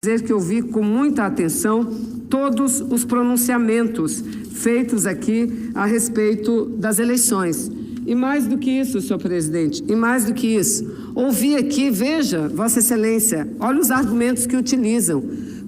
dizer que eu vi com muita atenção todos os pronunciamentos feitos aqui a respeito das eleições. E mais do que isso, senhor presidente, e mais do que isso, ouvi aqui, veja, Vossa Excelência, olha os argumentos que utilizam,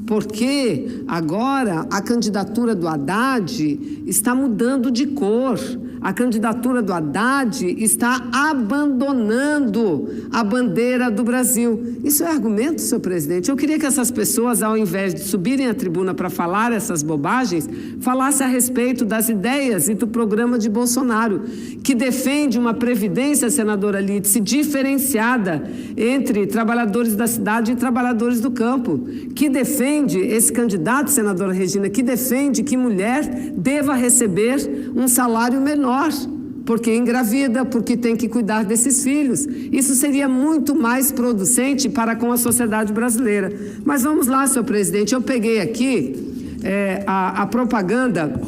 porque agora a candidatura do Haddad está mudando de cor. A candidatura do Haddad está abandonando a bandeira do Brasil. Isso é argumento, senhor presidente? Eu queria que essas pessoas, ao invés de subirem à tribuna para falar essas bobagens, falassem a respeito das ideias e do programa de Bolsonaro, que defende uma previdência, senadora Lídice, diferenciada entre trabalhadores da cidade e trabalhadores do campo, que defende, esse candidato, senadora Regina, que defende que mulher deva receber um salário menor, porque engravida, porque tem que cuidar desses filhos. Isso seria muito mais producente para com a sociedade brasileira. Mas vamos lá, senhor presidente, eu peguei aqui a propaganda.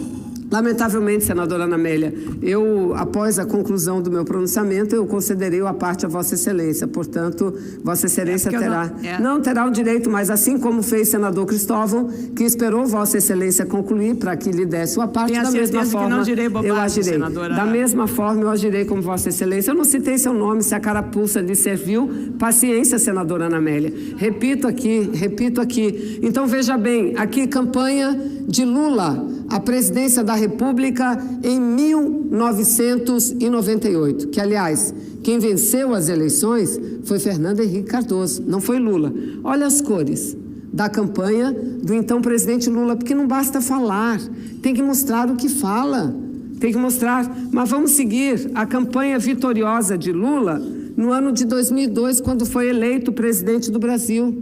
Lamentavelmente, senadora Ana Amélia, eu, após a conclusão do meu pronunciamento, eu concederei a parte a Vossa Excelência. Portanto, Vossa Excelência terá... Não terá o direito, mas assim como fez o senador Cristóvão, que esperou Vossa Excelência concluir para que lhe desse a parte, da mesma forma eu agirei. Da mesma forma eu agirei como Vossa Excelência. Eu não citei seu nome, se a carapuça lhe serviu. Paciência, senadora Ana Amélia. Repito aqui. Então, veja bem, aqui campanha de Lula à presidência da República em 1998, que, aliás, quem venceu as eleições foi Fernando Henrique Cardoso, não foi Lula. Olha as cores da campanha do então presidente Lula, porque não basta falar, tem que mostrar o que fala, tem que mostrar. Mas vamos seguir a campanha vitoriosa de Lula no ano de 2002, quando foi eleito presidente do Brasil.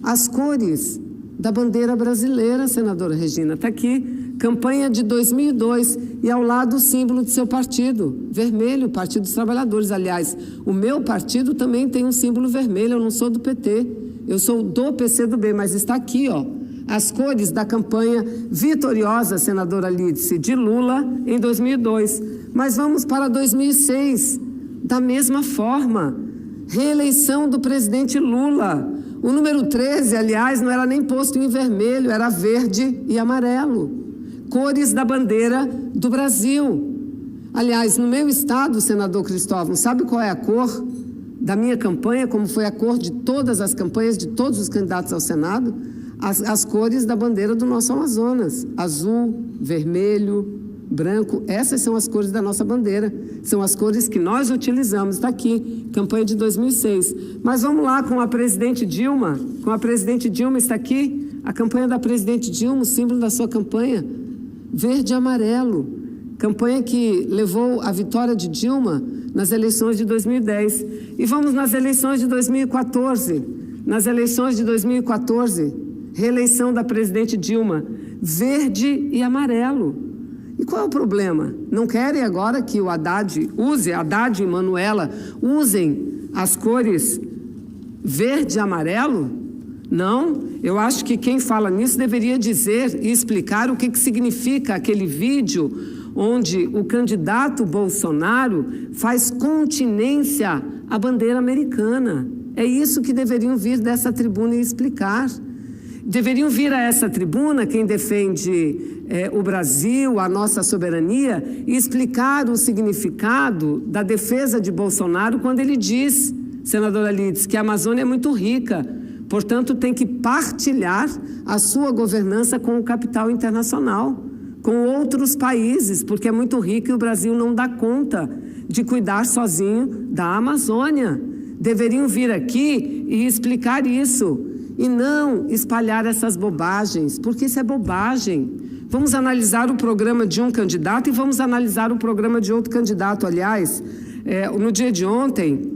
As cores da bandeira brasileira, senadora Regina, está aqui. Campanha de 2002 e ao lado o símbolo do seu partido, vermelho, Partido dos Trabalhadores. Aliás, o meu partido também tem um símbolo vermelho, eu não sou do PT, eu sou do PCdoB, mas está aqui, ó, as cores da campanha vitoriosa, senadora Lídice, de Lula em 2002. Mas vamos para 2006, da mesma forma, reeleição do presidente Lula. O número 13, aliás, não era nem posto em vermelho, era verde e amarelo. Cores da bandeira do Brasil. Aliás, no meu estado, senador Cristóvão, sabe qual é a cor da minha campanha, como foi a cor de todas as campanhas de todos os candidatos ao Senado? As cores da bandeira do nosso Amazonas. Azul, vermelho, branco, essas são as cores da nossa bandeira. São as cores que nós utilizamos. Está aqui, campanha de 2006. Mas vamos lá com a presidente Dilma. Com a presidente Dilma está aqui a campanha da presidente Dilma, o símbolo da sua campanha. Verde e amarelo, campanha que levou a vitória de Dilma nas eleições de 2010. E vamos nas eleições de 2014. Nas eleições de 2014, reeleição da presidente Dilma, verde e amarelo. E qual é o problema? Não querem agora que o Haddad e Manuela usem as cores verde e amarelo? Não, eu acho que quem fala nisso deveria dizer e explicar o que significa aquele vídeo onde o candidato Bolsonaro faz continência à bandeira americana. É isso que deveriam vir dessa tribuna e explicar. Deveriam vir a essa tribuna quem defende o Brasil, a nossa soberania, e explicar o significado da defesa de Bolsonaro quando ele diz, senadora Lídice, que a Amazônia é muito rica. Portanto, tem que partilhar a sua governança com o capital internacional, com outros países, porque é muito rico e o Brasil não dá conta de cuidar sozinho da Amazônia. Deveriam vir aqui e explicar isso, e não espalhar essas bobagens, porque isso é bobagem. Vamos analisar o programa de um candidato e vamos analisar o programa de outro candidato. Aliás, no dia de ontem,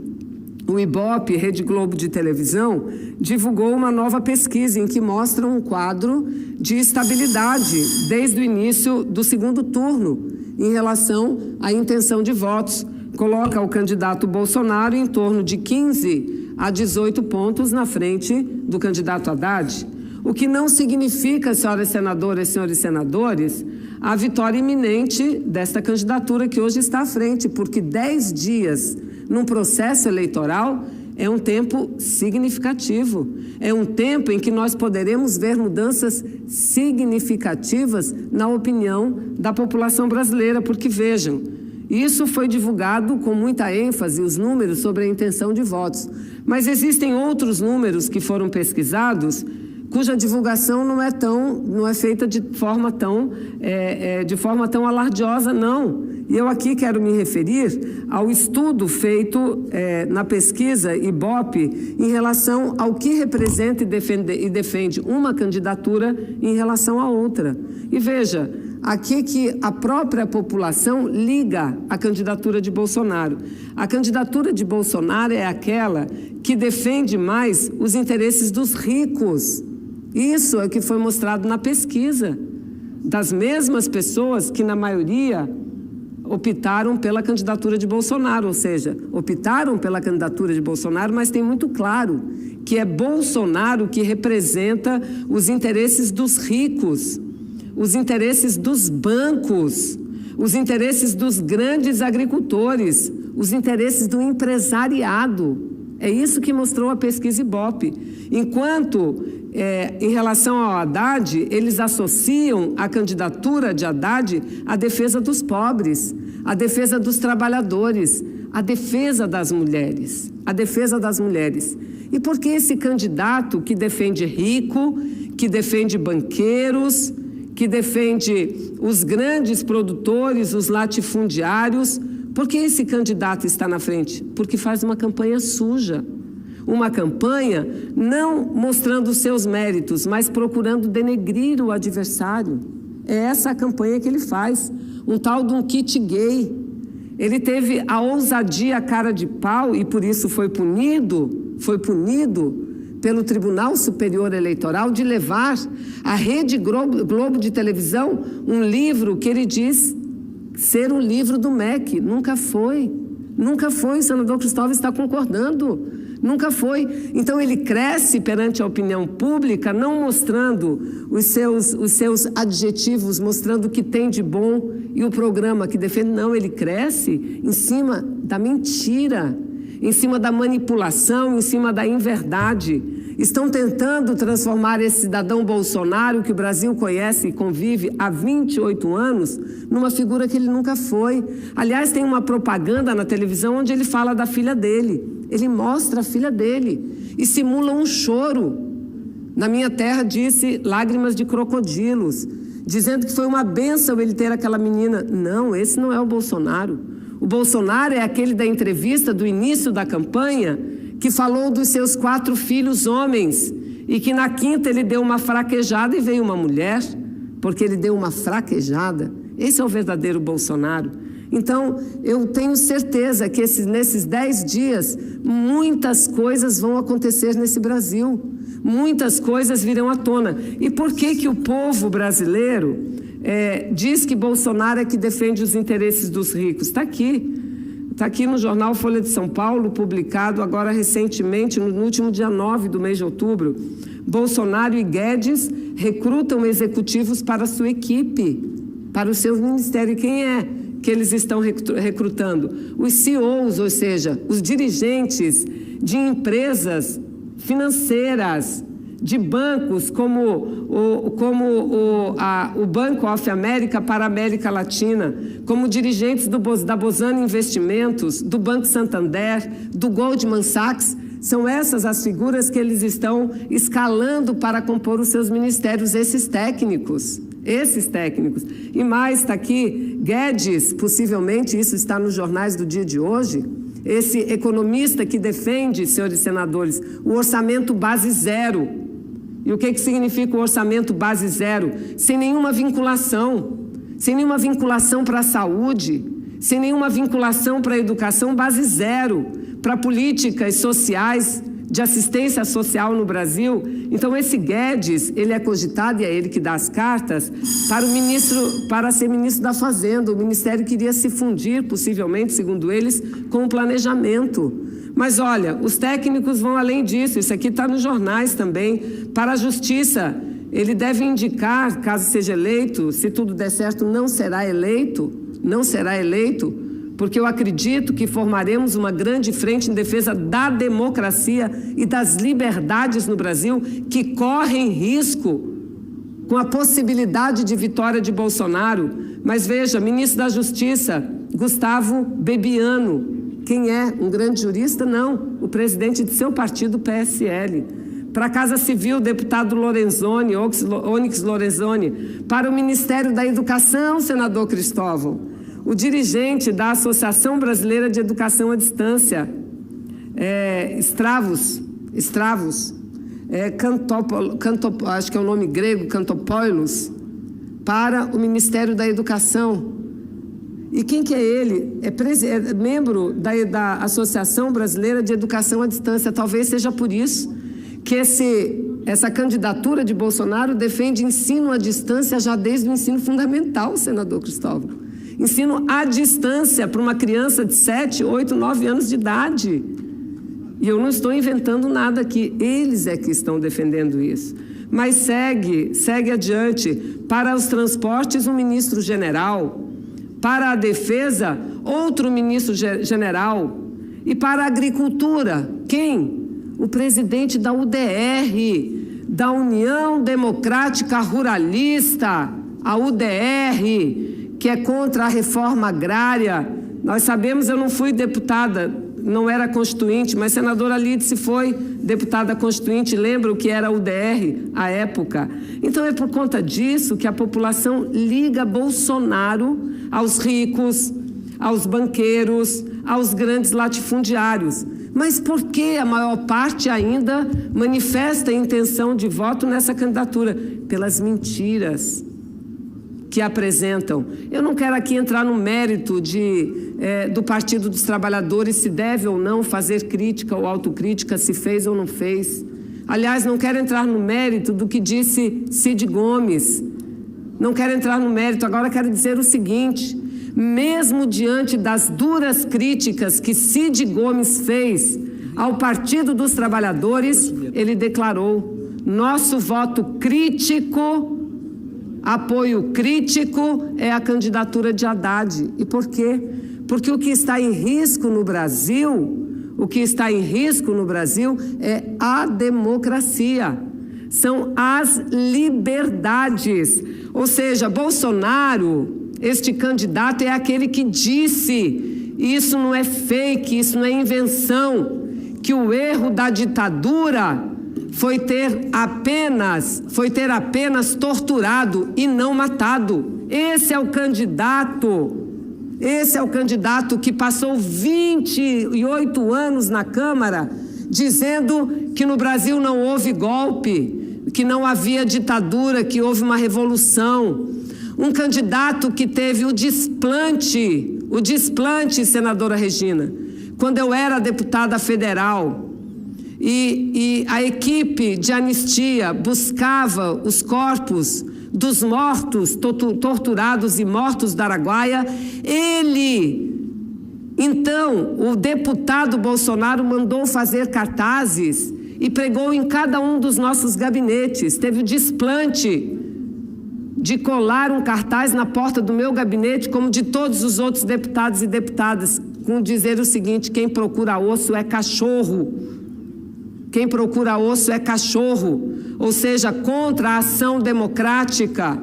o Ibope, Rede Globo de televisão, divulgou uma nova pesquisa em que mostra um quadro de estabilidade desde o início do segundo turno em relação à intenção de votos. Coloca o candidato Bolsonaro em torno de 15 a 18 pontos na frente do candidato Haddad. O que não significa, senhoras senadoras e senhores senadores, a vitória iminente desta candidatura que hoje está à frente, porque 10 dias num processo eleitoral é um tempo significativo, é um tempo em que nós poderemos ver mudanças significativas na opinião da população brasileira, porque vejam, isso foi divulgado com muita ênfase, os números sobre a intenção de votos, mas existem outros números que foram pesquisados, cuja divulgação não é feita de forma tão alardiosa, não. E eu aqui quero me referir ao estudo feito na pesquisa Ibope em relação ao que representa e defende uma candidatura em relação à outra. E veja, aqui que a própria população liga a candidatura de Bolsonaro. A candidatura de Bolsonaro é aquela que defende mais os interesses dos ricos. Isso é o que foi mostrado na pesquisa, das mesmas pessoas que, na maioria, optaram pela candidatura de Bolsonaro, ou seja, optaram pela candidatura de Bolsonaro, mas tem muito claro que é Bolsonaro que representa os interesses dos ricos, os interesses dos bancos, os interesses dos grandes agricultores, os interesses do empresariado. É isso que mostrou a pesquisa Ibope. Enquanto, em relação ao Haddad, eles associam a candidatura de Haddad à defesa dos pobres, à defesa dos trabalhadores, à defesa das mulheres, à defesa das mulheres. E por que esse candidato que defende rico, que defende banqueiros, que defende os grandes produtores, os latifundiários, por que esse candidato está na frente? Porque faz uma campanha suja. Uma campanha não mostrando os seus méritos, mas procurando denegrir o adversário. É essa a campanha que ele faz, um tal de um kit gay. Ele teve a ousadia, a cara de pau, e por isso foi punido pelo Tribunal Superior Eleitoral de levar à Rede Globo de televisão um livro que ele diz ser um livro do MEC. Nunca foi, o senador Cristóvão está concordando, nunca foi. Então ele cresce perante a opinião pública, não mostrando os seus adjetivos, mostrando o que tem de bom e o programa que defende, não, ele cresce em cima da mentira, em cima da manipulação, em cima da inverdade. Estão tentando transformar esse cidadão Bolsonaro, que o Brasil conhece e convive há 28 anos, numa figura que ele nunca foi. Aliás, tem uma propaganda na televisão onde ele fala da filha dele. Ele mostra a filha dele e simula um choro. Na minha terra disse lágrimas de crocodilos, dizendo que foi uma bênção ele ter aquela menina. Não, esse não é o Bolsonaro. O Bolsonaro é aquele da entrevista do início da campanha, que falou dos seus 4 filhos homens e que na quinta ele deu uma fraquejada e veio uma mulher, porque ele deu uma fraquejada. Esse é o verdadeiro Bolsonaro. Então, eu tenho certeza que nesses 10 dias, muitas coisas vão acontecer nesse Brasil. Muitas coisas virão à tona. E por que o povo brasileiro diz que Bolsonaro é que defende os interesses dos ricos? Está aqui no jornal Folha de São Paulo, publicado agora recentemente, no último dia 9 do mês de outubro. Bolsonaro e Guedes recrutam executivos para a sua equipe, para o seu ministério. E quem é que eles estão recrutando? Os CEOs, ou seja, os dirigentes de empresas financeiras, de bancos como o Banco of America para a América Latina, como dirigentes da Bozano Investimentos, do Banco Santander, do Goldman Sachs. São essas as figuras que eles estão escalando para compor os seus ministérios, esses técnicos. E mais, está aqui, Guedes, possivelmente, isso está nos jornais do dia de hoje, esse economista que defende, senhores senadores, o orçamento base zero. E o que significa o orçamento base zero? Sem nenhuma vinculação para a saúde, sem nenhuma vinculação para a educação, base zero, para políticas sociais, de assistência social no Brasil. Então, esse Guedes, ele é cogitado, e é ele que dá as cartas, para ser ministro da Fazenda. O ministério queria se fundir, possivelmente, segundo eles, com o planejamento. Mas, olha, os técnicos vão além disso, isso aqui está nos jornais também. Para a Justiça, ele deve indicar, caso seja eleito, se tudo der certo, não será eleito, porque eu acredito que formaremos uma grande frente em defesa da democracia e das liberdades no Brasil, que correm risco com a possibilidade de vitória de Bolsonaro. Mas veja, ministro da Justiça, Gustavo Bebiano, quem é? Um grande jurista? Não, o presidente de seu partido, PSL. Para a Casa Civil, deputado Lorenzoni, Onyx Lorenzoni. Para o Ministério da Educação, senador Cristóvão. O dirigente da Associação Brasileira de Educação à Distância, Stravos, acho que é o nome grego, Cantopoulos, para o Ministério da Educação. E quem que é ele? É membro da Associação Brasileira de Educação à Distância. Talvez seja por isso que essa candidatura de Bolsonaro defende ensino à distância já desde o ensino fundamental, senador Cristóvão. Ensino à distância para uma criança de 7, 8, 9 anos de idade. E eu não estou inventando nada aqui, eles é que estão defendendo isso. Mas segue adiante. Para os transportes, um ministro general. Para a defesa, outro ministro general. E para a agricultura, quem? O presidente da UDR, da União Democrática Ruralista, a UDR, que é contra a reforma agrária. Nós sabemos, eu não fui deputada, não era constituinte, mas senadora Lídice foi deputada constituinte, lembra o que era a UDR à época. Então é por conta disso que a população liga Bolsonaro aos ricos, aos banqueiros, aos grandes latifundiários. Mas por que a maior parte ainda manifesta a intenção de voto nessa candidatura? Pelas mentiras que apresentam. Eu não quero aqui entrar no mérito do Partido dos Trabalhadores, se deve ou não fazer crítica ou autocrítica, se fez ou não fez. Aliás, não quero entrar no mérito do que disse Cid Gomes. Não quero entrar no mérito. Agora quero dizer o seguinte: mesmo diante das duras críticas que Cid Gomes fez ao Partido dos Trabalhadores, ele declarou: nosso voto crítico, apoio crítico é a candidatura de Haddad. E por quê? Porque o que está em risco no Brasil, é a democracia, são as liberdades. Ou seja, Bolsonaro, este candidato, é aquele que disse, e isso não é fake, isso não é invenção, que o erro da ditadura foi ter apenas torturado e não matado. Esse é o candidato que passou 28 anos na Câmara dizendo que no Brasil não houve golpe, que não havia ditadura, que houve uma revolução. Um candidato que teve o desplante, senadora Regina, quando eu era deputada federal, e a equipe de anistia buscava os corpos dos mortos, torturados e mortos da Araguaia. Então, o deputado Bolsonaro mandou fazer cartazes e pregou em cada um dos nossos gabinetes. Teve o desplante de colar um cartaz na porta do meu gabinete, como de todos os outros deputados e deputadas, com dizer o seguinte: quem procura osso é cachorro. Quem procura osso é cachorro. Ou seja, contra a ação democrática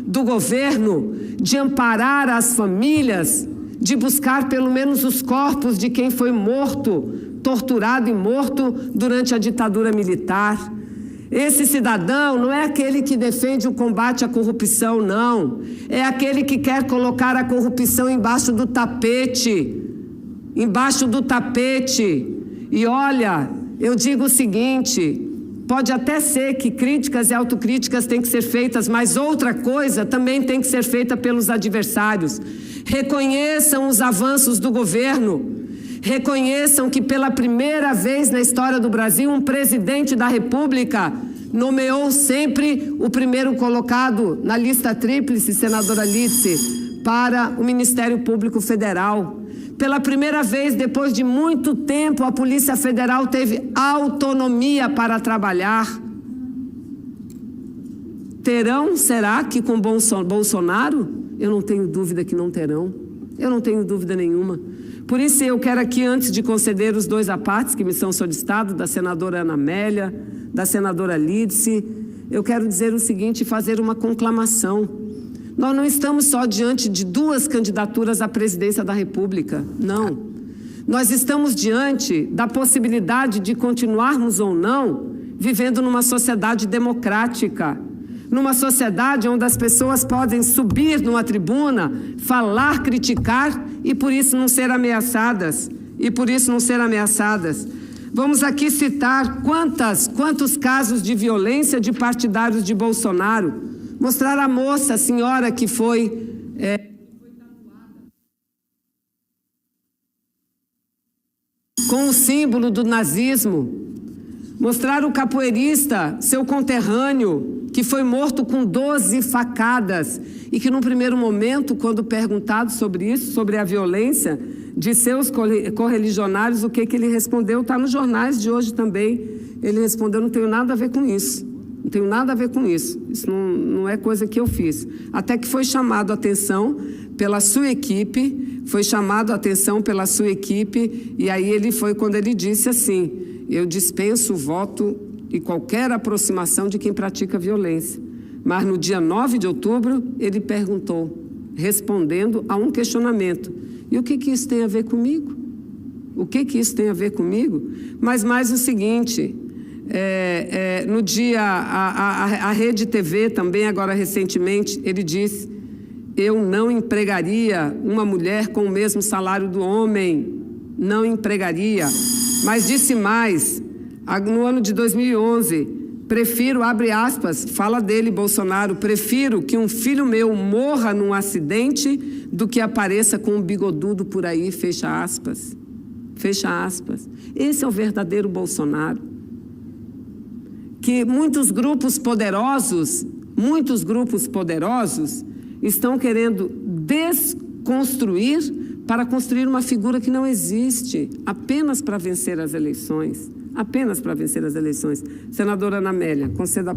do governo de amparar as famílias, de buscar pelo menos os corpos de quem foi morto, torturado e morto durante a ditadura militar. Esse cidadão não é aquele que defende o combate à corrupção, não. É aquele que quer colocar a corrupção embaixo do tapete. E olha, eu digo o seguinte: pode até ser que críticas e autocríticas têm que ser feitas, mas outra coisa também tem que ser feita pelos adversários. Reconheçam os avanços do governo. Reconheçam que pela primeira vez na história do Brasil, um presidente da República nomeou sempre o primeiro colocado na lista tríplice, senadora Lídice, para o Ministério Público Federal. Pela primeira vez, depois de muito tempo, a Polícia Federal teve autonomia para trabalhar. Terão, será que com Bolsonaro? Eu não tenho dúvida que não terão. Eu não tenho dúvida nenhuma. Por isso eu quero aqui, antes de conceder os 2 apartes que me são solicitados, da senadora Ana Amélia, da senadora Lídice, eu quero dizer o seguinte, fazer uma conclamação. Nós não estamos só diante de 2 candidaturas à presidência da República, não. Nós estamos diante da possibilidade de continuarmos ou não vivendo numa sociedade democrática, numa sociedade onde as pessoas podem subir numa tribuna, falar, criticar e por isso não ser ameaçadas. Vamos aqui citar quantos casos de violência de partidários de Bolsonaro. Mostrar a moça, a senhora que foi tatuada com o símbolo do nazismo. Mostrar o capoeirista, seu conterrâneo, que foi morto com 12 facadas e que, num primeiro momento, quando perguntado sobre isso, sobre a violência de seus correligionários, o que ele respondeu, está nos jornais de hoje também. Ele respondeu, não tenho nada a ver com isso. Não tenho nada a ver com isso. Isso não é coisa que eu fiz. Até que foi chamado a atenção pela sua equipe, e aí ele foi quando ele disse assim, eu dispenso o voto e qualquer aproximação de quem pratica violência. Mas no dia 9 de outubro, ele perguntou, respondendo a um questionamento, e o que isso tem a ver comigo? Mas mais o seguinte, no dia, a Rede TV também, agora recentemente, ele disse, eu não empregaria uma mulher com o mesmo salário do homem, não empregaria. Mas disse mais, no ano de 2011, prefiro, abre aspas, fala dele, Bolsonaro, prefiro que um filho meu morra num acidente do que apareça com um bigodudo por aí, fecha aspas. Esse é o verdadeiro Bolsonaro. Que muitos grupos poderosos estão querendo desconstruir para construir uma figura que não existe, apenas para vencer as eleições. Senadora Ana Amélia, conceda a